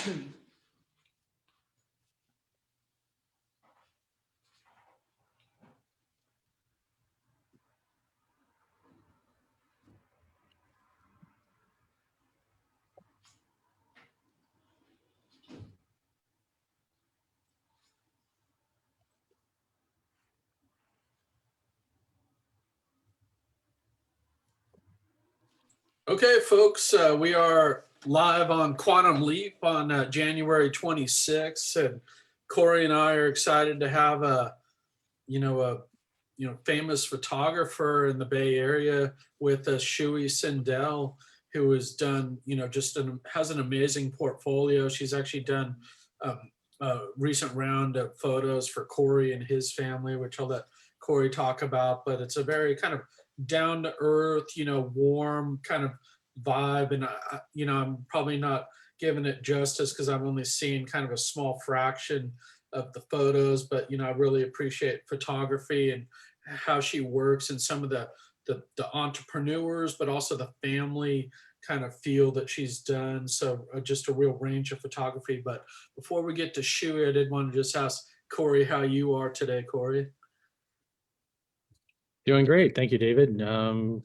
Okay, folks, we are live on Quantum Leap on January 26th, and Cory and I are excited to have a famous photographer in the Bay Area with us, Shoey Sindel, who has done, has an amazing portfolio. She's actually done a recent round of photos for Cory and his family, which I'll let Cory talk about, but it's a very kind of down to earth, warm kind of vibe. And I'm probably not giving it justice because I've only seen kind of a small fraction of the photos, but I really appreciate photography and how she works and some of the entrepreneurs, but also the family kind of feel that she's done. So just a real range of photography. But before we get to Shoey, I did want to just ask Cory how you are today, Cory. Doing great. Thank you, David.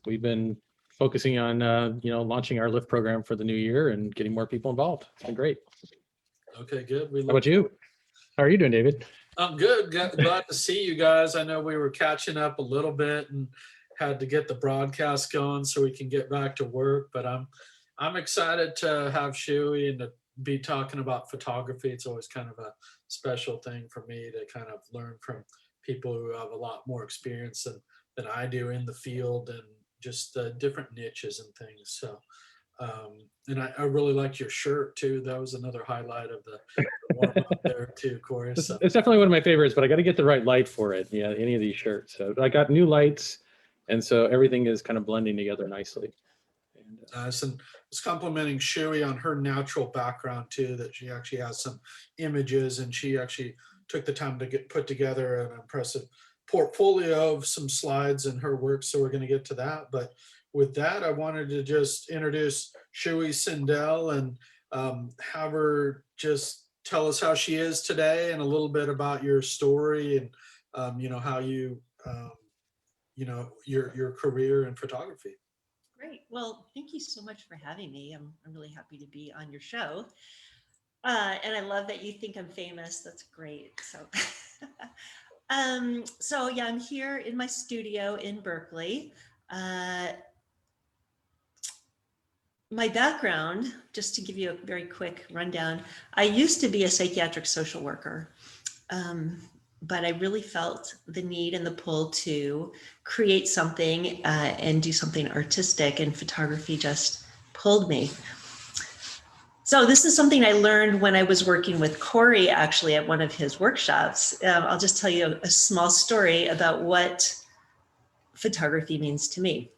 We've been focusing on, launching our Lift program for the new year and getting more people involved. It's been great. Okay, good. How about you? How are you doing, David? I'm good. Glad to see you guys. I know we were catching up a little bit and had to get the broadcast going so we can get back to work, but I'm excited to have Shoey and to be talking about photography. It's always kind of a special thing for me to kind of learn from people who have a lot more experience than I do in the field and just different niches and things. So, and I really liked your shirt too. That was another highlight of the warm up there too, Cory. So. It's definitely one of my favorites, but I got to get the right light for it. Yeah, any of these shirts. So I got new lights, and so everything is kind of blending together nicely. Nice. And I was complimenting Shoey on her natural background too, that she actually has some images and she actually took the time to put together an impressive portfolio of some slides in her work. So we're going to get to that. But with that, I wanted to just introduce Shoey Sindel and have her just tell us how she is today and a little bit about your story and, how you, your career in photography. Great. Well, thank you so much for having me. I'm really happy to be on your show. And I love that you think I'm famous. That's great. So, yeah, I'm here in my studio in Berkeley. My background, just to give you a very quick rundown, I used to be a psychiatric social worker. But I really felt the need and the pull to create something and do something artistic, and photography just pulled me. So this is something I learned when I was working with Cory, actually, at one of his workshops. I'll just tell you a small story about what photography means to me.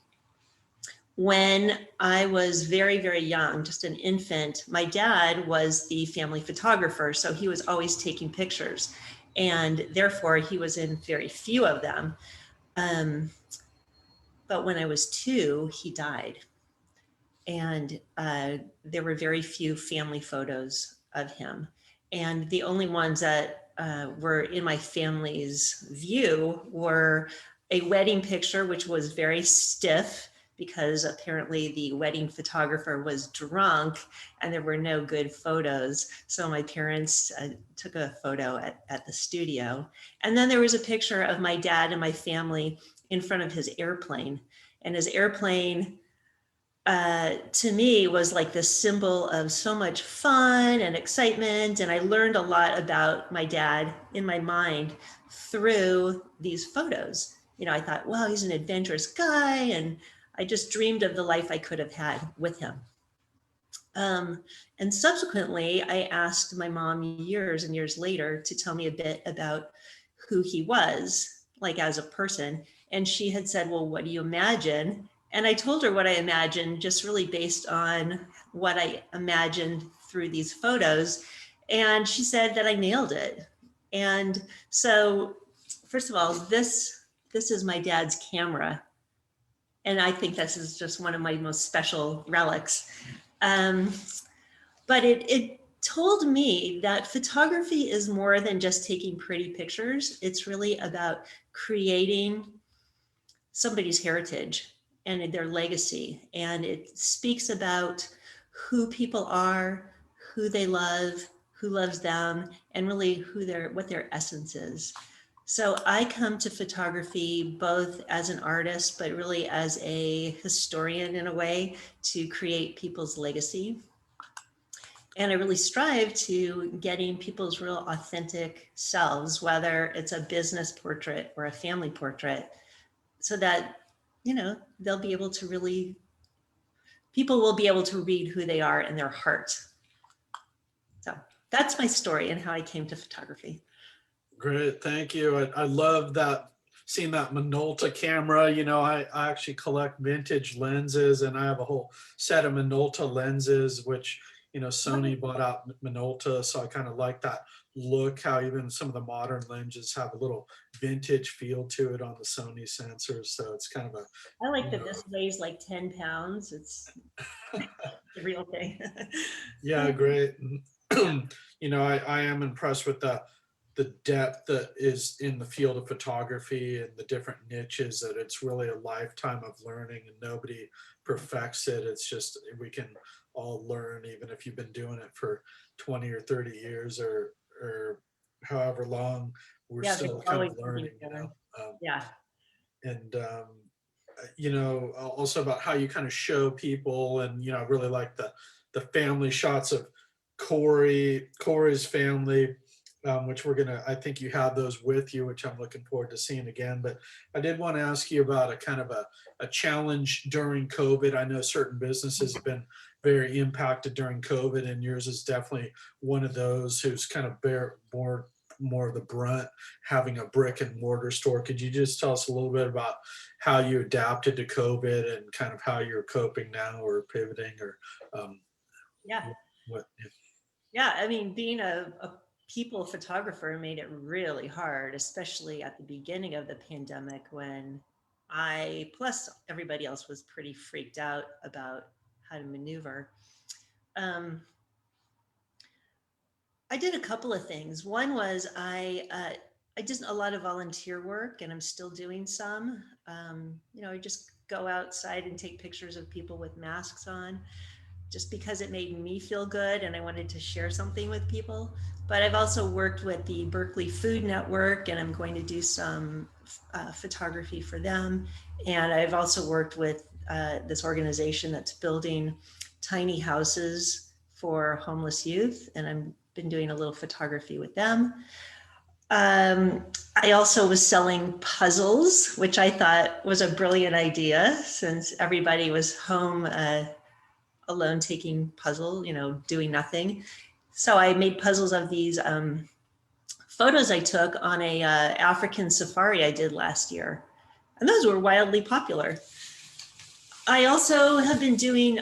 When I was very, very young, just an infant, my dad was the family photographer, so he was always taking pictures. And therefore, he was in very few of them. But when I was 2, he died. And there were very few family photos of him. And the only ones that were in my family's view were a wedding picture, which was very stiff, because apparently the wedding photographer was drunk and there were no good photos. So my parents took a photo at the studio. And then there was a picture of my dad and my family in front of his airplane. And his airplane, to me, was like this symbol of so much fun and excitement. And I learned a lot about my dad in my mind through these photos. I thought, wow, he's an adventurous guy. And I just dreamed of the life I could have had with him. And subsequently, I asked my mom years and years later to tell me a bit about who he was, like as a person. And she had said, well, what do you imagine? And I told her what I imagined, just really based on what I imagined through these photos. And she said that I nailed it. And so, first of all, this is my dad's camera. And I think this is just one of my most special relics. But it told me that photography is more than just taking pretty pictures. It's really about creating somebody's heritage and their legacy. And it speaks about who people are, who they love, who loves them, and really what their essence is. So I come to photography both as an artist, but really as a historian in a way, to create people's legacy. And I really strive to getting people's real authentic selves, whether it's a business portrait or a family portrait, so that, they'll be able to really, people will be able to read who they are in their heart. So that's my story and how I came to photography. Great, thank you. I love that, seeing that Minolta camera. I actually collect vintage lenses, and I have a whole set of Minolta lenses, which, Sony bought out Minolta. So I kind of like that look, how even some of the modern lenses have a little vintage feel to it on the Sony sensors. So it's kind of a, I like that this weighs like 10 pounds. It's the real thing. yeah, great. I am impressed with the depth that is in the field of photography and the different niches, that it's really a lifetime of learning and nobody perfects it. It's just, we can all learn, even if you've been doing it for 20 or 30 years or however long, we're Yeah, still there's kind always of learning, something to learn. Yeah. and also about how you kind of show people. And I really like the family shots of Cory's family, which I think you have those with you, which I'm looking forward to seeing again. But I did want to ask you about a kind of a challenge during COVID. I know certain businesses have been very impacted during COVID, and yours is definitely one of those who's kind of bear more of the brunt, having a brick and mortar store. Could you just tell us a little bit about how you adapted to COVID and kind of how you're coping now, or pivoting, or Yeah. what? Yeah. I mean, being a people photographer made it really hard, especially at the beginning of the pandemic, when plus everybody else, was pretty freaked out about how to maneuver. I did a couple of things. One was I did a lot of volunteer work, and I'm still doing some. I just go outside and take pictures of people with masks on, just because it made me feel good and I wanted to share something with people. But I've also worked with the Berkeley Food Network, and I'm going to do some photography for them. And I've also worked with this organization that's building tiny houses for homeless youth, and I've been doing a little photography with them. I also was selling puzzles, which I thought was a brilliant idea, since everybody was home alone taking puzzle, doing nothing. So I made puzzles of these photos I took on a African safari I did last year. And those were wildly popular. I also have been doing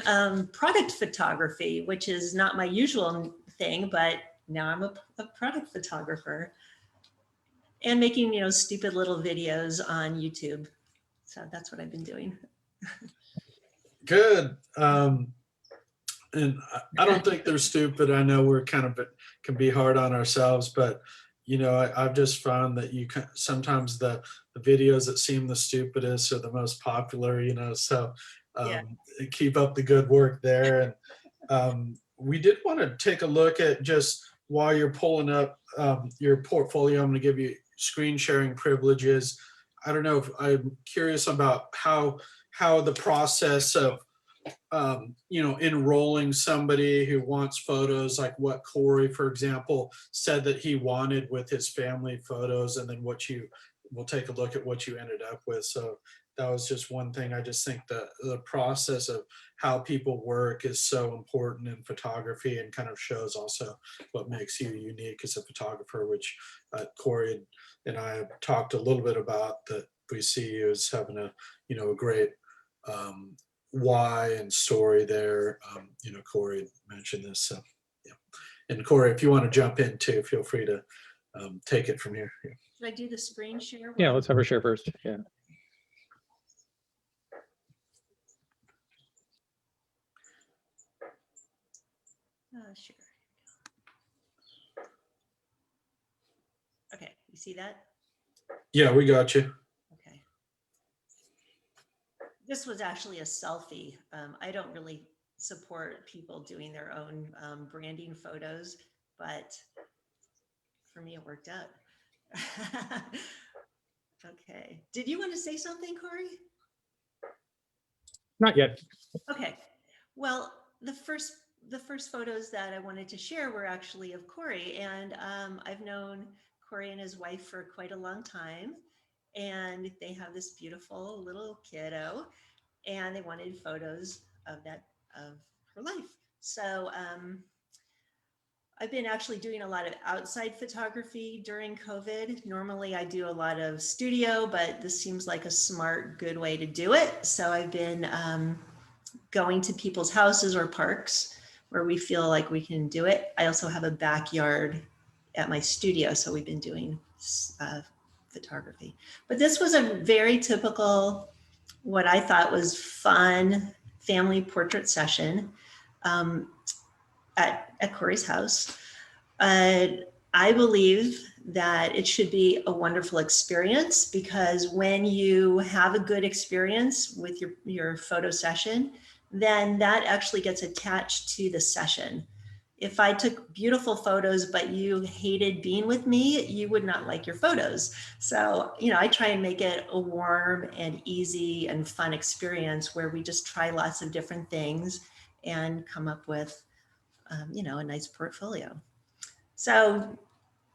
product photography, which is not my usual thing, but now I'm a product photographer, and making, stupid little videos on YouTube. So that's what I've been doing. Good. And I don't think they're stupid. I know we're kind of can be hard on ourselves, but I've just found that you can sometimes the videos that seem the stupidest are the most popular. So Yeah. keep up the good work there. And we did want to take a look at, just while you're pulling up your portfolio, I'm going to give you screen sharing privileges. I don't know if I'm curious about how the process of enrolling somebody who wants photos, like what Cory, for example, said that he wanted with his family photos, and then we'll take a look at what you ended up with. So that was just one thing. I just think the process of how people work is so important in photography, and kind of shows also what makes you unique as a photographer, which Cory and I have talked a little bit about, that we see you as having a great why and story there. Cory mentioned this. So, yeah. And Cory, if you want to jump in too, feel free to take it from here. Yeah. Should I do the screen share? Yeah, let's have her share first. Yeah. Sure. You see that? Yeah, we got you. Okay. This was actually a selfie. I don't really support people doing their own branding photos, but for me, it worked out. Okay. Did you want to say something, Cory? Not yet. Okay. Well, the first photos that I wanted to share were actually of Cory, and I've known Cory and his wife for quite a long time, and they have this beautiful little kiddo, and they wanted photos of her life. So I've been actually doing a lot of outside photography during COVID. Normally I do a lot of studio, but this seems like a smart, good way to do it. So I've been going to people's houses or parks where we feel like we can do it. I also have a backyard at my studio, so we've been doing photography. But this was a very typical, what I thought was fun family portrait session at Cory's house. I believe that it should be a wonderful experience, because when you have a good experience with your photo session, then that actually gets attached to the session. If I took beautiful photos, but you hated being with me, you would not like your photos. So, I try and make it a warm and easy and fun experience where we just try lots of different things and come up with, a nice portfolio. So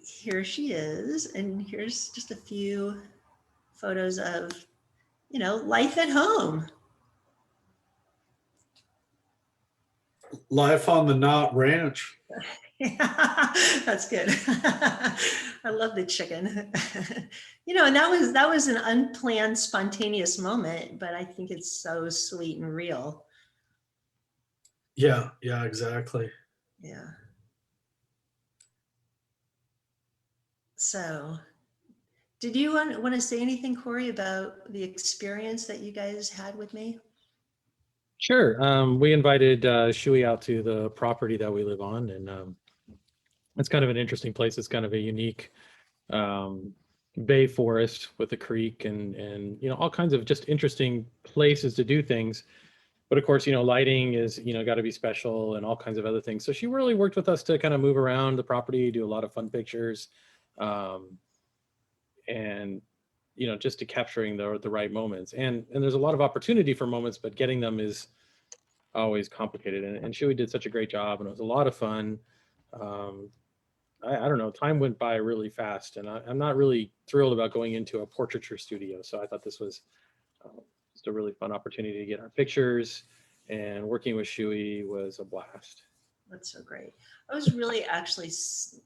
here she is, and here's just a few photos of, life at home. Life on the Knott Ranch. That's good. I love the chicken. And that was an unplanned, spontaneous moment, but I think it's so sweet and real. Yeah, exactly. Yeah. So, did you want to say anything, Cory, about the experience that you guys had with me? Sure. We invited Shoey out to the property that we live on, and it's kind of an interesting place. It's kind of a unique bay forest with a creek and all kinds of just interesting places to do things. But of course, lighting is got to be special and all kinds of other things. So she really worked with us to kind of move around the property, do a lot of fun pictures, and just to capturing the right moments. And there's a lot of opportunity for moments, but getting them is always complicated. And Shoey did such a great job, and it was a lot of fun. I don't know, time went by really fast, and I'm not really thrilled about going into a portraiture studio. So I thought this was just a really fun opportunity to get our pictures, and working with Shoey was a blast. That's so great. I was really actually,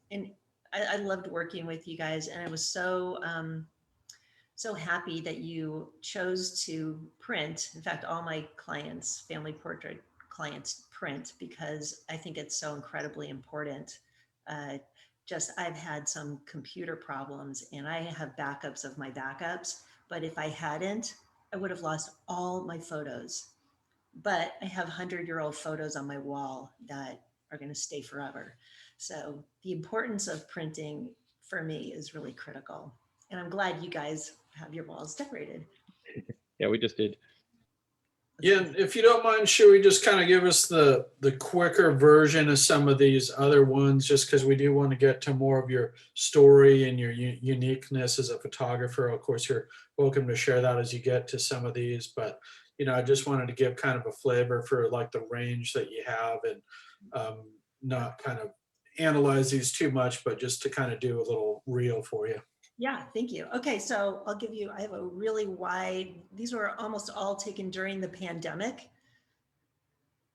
and I loved working with you guys, and I was so happy that you chose to print. In fact, all my clients, family portrait clients, print, because I think it's so incredibly important. I've had some computer problems, and I have backups of my backups, but if I hadn't, I would have lost all my photos. But I have 100-year-old photos on my wall that are going to stay forever. So the importance of printing for me is really critical. And I'm glad you guys have your walls decorated. Yeah, we just did. Yeah, and if you don't mind, should we just kind of give us the quicker version of some of these other ones, just because we do want to get to more of your story and your uniqueness as a photographer. Of course, you're welcome to share that as you get to some of these, but I just wanted to give kind of a flavor for like the range that you have, and not kind of analyze these too much, but just to kind of do a little reel for you. Yeah, thank you. Okay, so I have a really wide, these were almost all taken during the pandemic.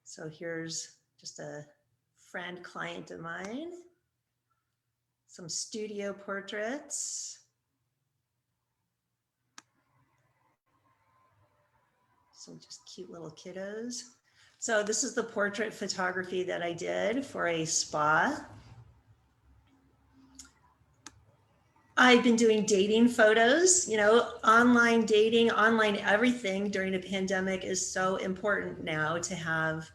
So here's just a friend client of mine, some studio portraits. Some just cute little kiddos. So this is the portrait photography that I did for a spa. I've been doing dating photos, online dating, online everything during a pandemic is so important now to have,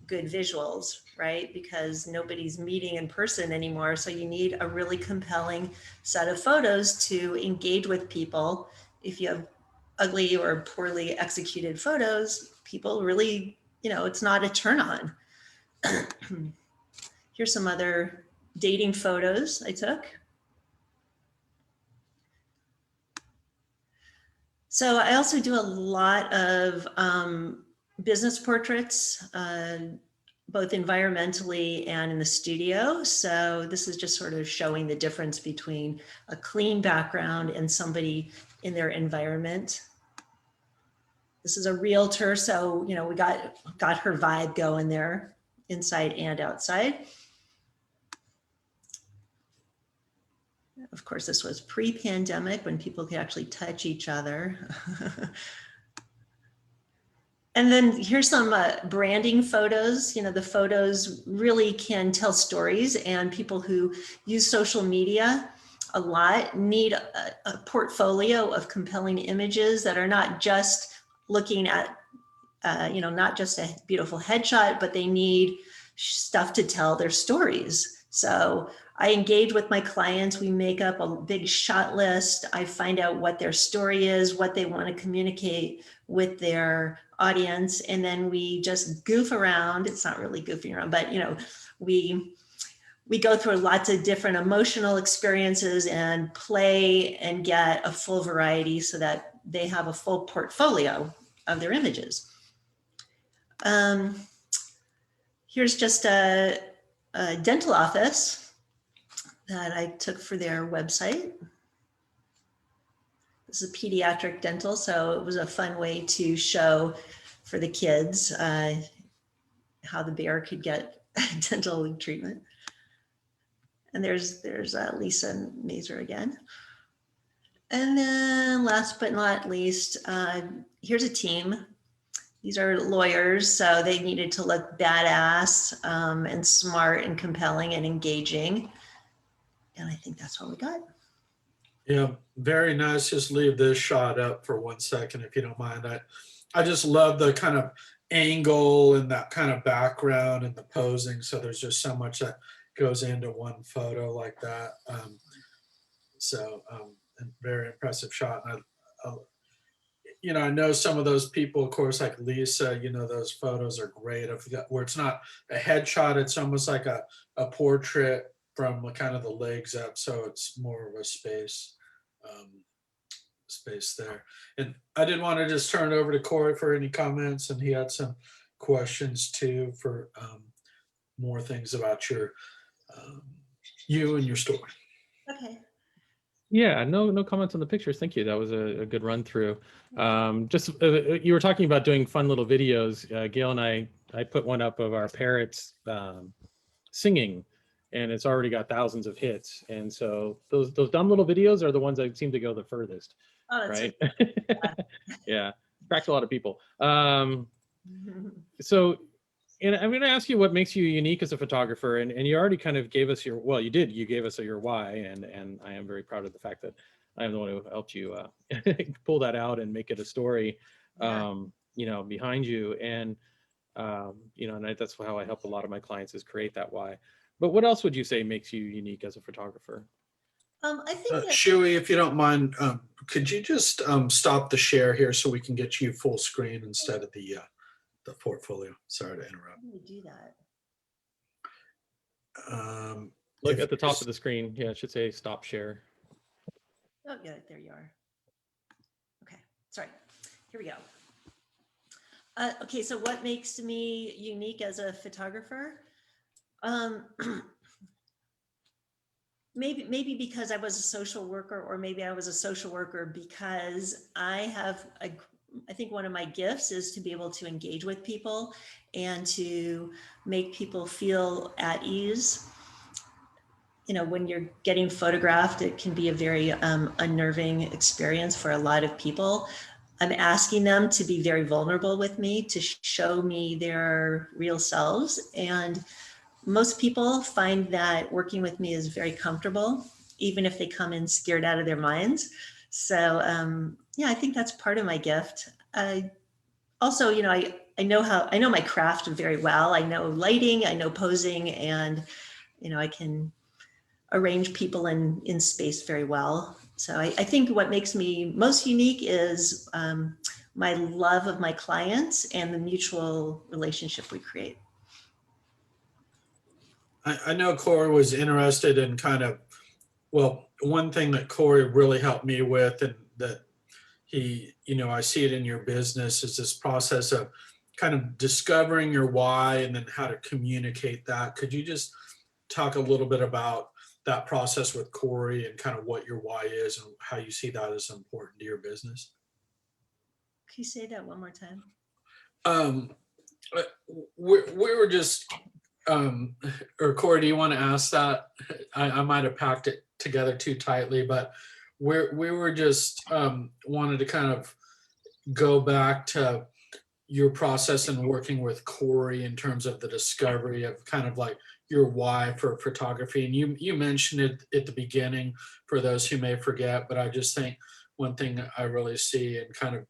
good visuals, right? Because nobody's meeting in person anymore. So you need a really compelling set of photos to engage with people. If you have ugly or poorly executed photos, people really, it's not a turn on. Here's some other dating photos I took. So I also do a lot of business portraits, both environmentally and in the studio. So this is just sort of showing the difference between a clean background and somebody in their environment. This is a realtor, so we got her vibe going there, inside and outside. Of course, this was pre-pandemic when people could actually touch each other. And then here's some branding photos. The photos really can tell stories, and people who use social media a lot need a portfolio of compelling images that are not just looking at, not just a beautiful headshot, but they need stuff to tell their stories. So I engage with my clients. We make up a big shot list. I find out what their story is, what they want to communicate with their audience. And then we just goof around. It's not really goofing around, but we go through lots of different emotional experiences and play and get a full variety so that they have a full portfolio of their images. Here's just a dental office that I took for their website. This is pediatric dental, so it was a fun way to show for the kids how the bear could get dental treatment. And there's Lisa Mazer again. And then last but not least, here's a team. These are lawyers, so they needed to look badass and smart and compelling and engaging. And I think that's what we got. Yeah, very nice. Just leave this shot up for 1 second, if you don't mind. I just love the kind of angle and that kind of background and the posing. So there's just so much that goes into one photo like that. Very impressive shot. And I know some of those people, of course, like Lisa, those photos are great. Where it's not a headshot, it's almost like a portrait from kind of the legs up. So it's more of a space there. And I did want to just turn it over to Cory for any comments. And he had some questions too for more things about you and your story. Okay. Yeah, no comments on the pictures. Thank you. That was a good run through. You were talking about doing fun little videos. Gail and I put one up of our parrots singing, and it's already got thousands of hits. And so those dumb little videos are the ones that seem to go the furthest. Oh, that's right? Yeah. Yeah, cracks a lot of people. So, and I'm going to ask you what makes you unique as a photographer, and you already kind of gave us you gave us your why, and I am very proud of the fact that I am the one who helped you pull that out and make it a story, behind you, and and that's how I help a lot of my clients is create that why. But what else would you say makes you unique as a photographer? I think that, Shoey, if you don't mind, could you just stop the share here so we can get you full screen instead of the portfolio? Sorry to interrupt. How do we do that? Look at the top of the screen. Yeah, it should say stop share. Oh, yeah, there you are. Okay, sorry. Here we go. Okay, so what makes me unique as a photographer? Maybe because I was a social worker, or maybe I was a social worker because I think one of my gifts is to be able to engage with people and to make people feel at ease. When you're getting photographed, it can be a very unnerving experience for a lot of people. I'm asking them to be very vulnerable with me, to show me their real selves. And most people find that working with me is very comfortable, even if they come in scared out of their minds. So I think that's part of my gift. Also, know my craft very well. I know lighting, I know posing, and I can arrange people in space very well. So I think what makes me most unique is my love of my clients and the mutual relationship we create. I know Cory was interested in well, one thing that Cory really helped me with, and that I see it in your business, is this process of kind of discovering your why and then how to communicate that. Could you just talk a little bit about that process with Cory and kind of what your why is and how you see that as important to your business? Can you say that one more time? Um, we were just, or Cory, do you want to ask that? I might have packed it together too tightly, but we were just wanted to kind of go back to your process and working with Cory in terms of the discovery of kind of like your why for photography. And you mentioned it at the beginning for those who may forget, but I just think one thing I really see in kind of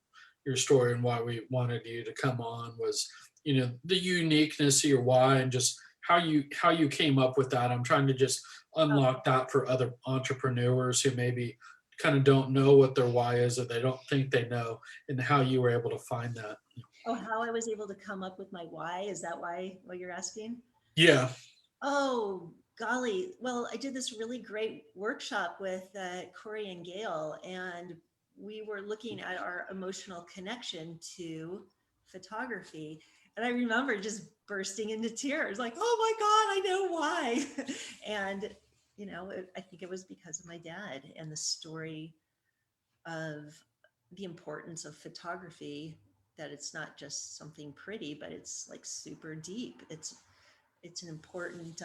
your story and why we wanted you to come on was, the uniqueness of your why and just how you came up with that. I'm trying to just unlock that for other entrepreneurs who maybe kind of don't know what their why is, or they don't think they know, and how you were able to find that. Oh, how I was able to come up with my why? Is that why what you're asking? Yeah. Oh, golly. Well, I did this really great workshop with Cory and Gail, and we were looking at our emotional connection to photography. And I remember just bursting into tears, like, oh my God, I know why. And, I think it was because of my dad and the story of the importance of photography, that it's not just something pretty, but it's like super deep. It's an important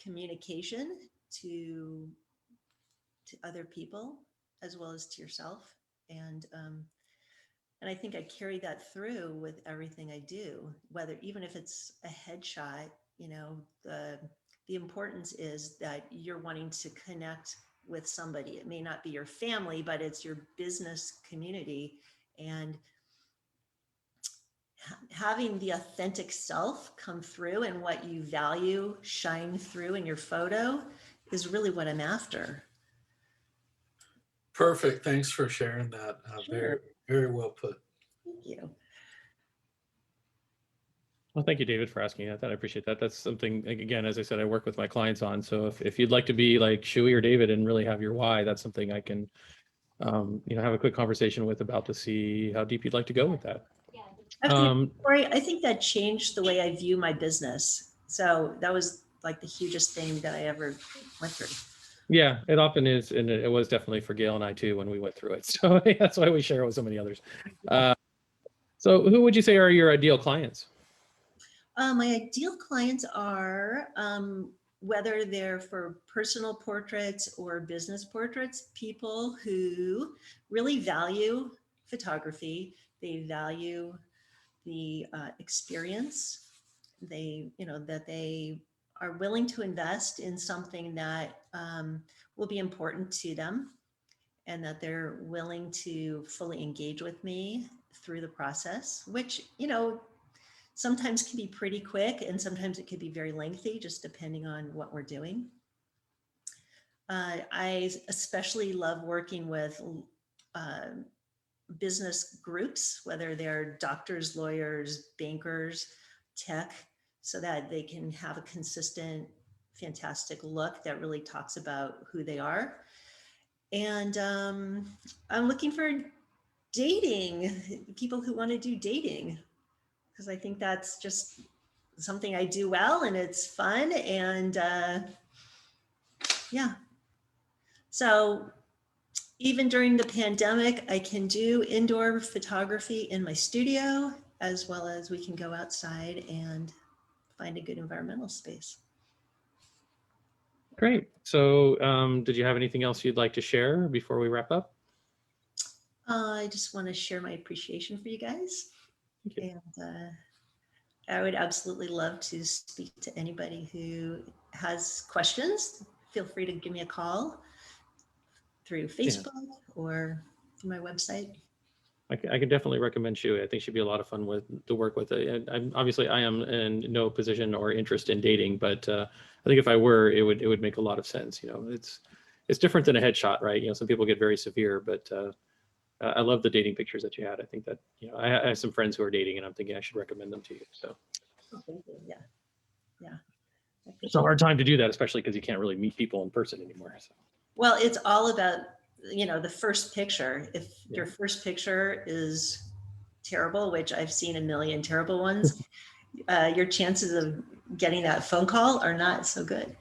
communication to other people as well as to yourself, and I think I carry that through with everything I do, whether even if it's a headshot. The importance is that you're wanting to connect with somebody. It may not be your family, but it's your business community, and having the authentic self come through and what you value shine through in your photo is really what I'm after. Perfect. Thanks for sharing that. Very, Sure. very well put. Thank you. Well, thank you, David, for asking that. I appreciate that. That's something, again, as I said, I work with my clients on. So if you'd like to be like Shoey or David and really have your why, that's something I can, have a quick conversation with about to see how deep you'd like to go with that. Actually, Cory, I think that changed the way I view my business. So that was like the hugest thing that I ever went through. Yeah, it often is. And it was definitely for Gail and I too, when we went through it. So that's why we share it with so many others. So who would you say are your ideal clients? My ideal clients are, whether they're for personal portraits or business portraits, people who really value photography. They value the experience. That they are willing to invest in something that will be important to them, and that they're willing to fully engage with me through the process, which, sometimes can be pretty quick and sometimes it could be very lengthy, just depending on what we're doing. I especially love working with business groups, whether they're doctors, lawyers, bankers, tech, so that they can have a consistent, fantastic look that really talks about who they are. And I'm looking for dating, people who want to do dating, because I think that's just something I do well and it's fun. And yeah. So even during the pandemic, I can do indoor photography in my studio, as well as we can go outside and find a good environmental space. Great. So did you have anything else you'd like to share before we wrap up? I just want to share my appreciation for you guys. Thank you. And I would absolutely love to speak to anybody who has questions. Feel free to give me a call through Facebook or through my website. I can definitely recommend Shoey. I think she'd be a lot of fun to work with. I am in no position or interest in dating, but I think if I were, it would make a lot of sense. You know, it's different than a headshot, right? You know, some people get very severe, but I love the dating pictures that you had. I think that, you know, I have some friends who are dating, and I'm thinking I should recommend them to you. So Thank you. Yeah. Yeah. it's a hard time to do that, especially because you can't really meet people in person anymore. So. Well, it's all about, you know, the first picture. If Yeah. your first picture is terrible, which I've seen a million terrible ones, your chances of getting that phone call are not so good.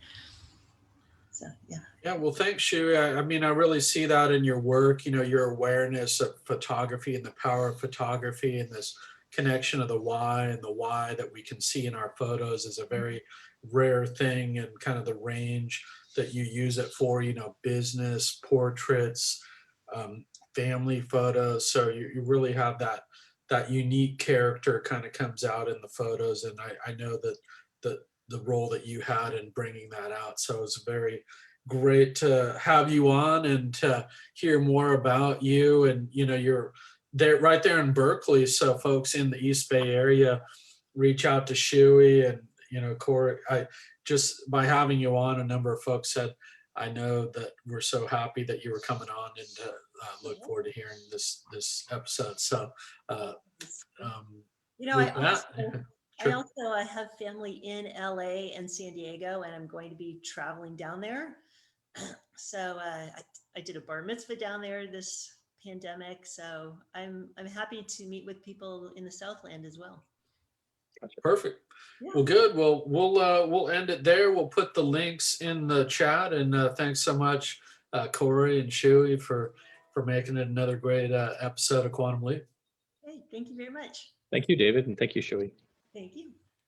So, yeah. Yeah, well, thanks, Shu. I mean, I really see that in your work, you know, your awareness of photography and the power of photography, and this connection of the why, and the why that we can see in our photos is a very rare thing, and kind of the range that you use it for, you know, business, portraits, family photos. So you really have that unique character kind of comes out in the photos. And I know that the role that you had in bringing that out. So it's very great to have you on and to hear more about you. And, you know, you're there right there in Berkeley. So folks in the East Bay area, reach out to Shoey and, you know, Cory. I just, by having you on, a number of folks said, I know that we're so happy that you were coming on, and look forward to hearing this episode. So, you know, with I Sure. also have family in LA and San Diego, and I'm going to be traveling down there. So I did a bar mitzvah down there this pandemic. So I'm happy to meet with people in the Southland as well. Perfect. Yeah. Well, good. Well, we'll end it there. We'll put the links in the chat, and thanks so much, Cory and Shoey, for making it another great episode of Quantum Leap. Hey, thank you very much. Thank you, David, and thank you, Shoey. Thank you.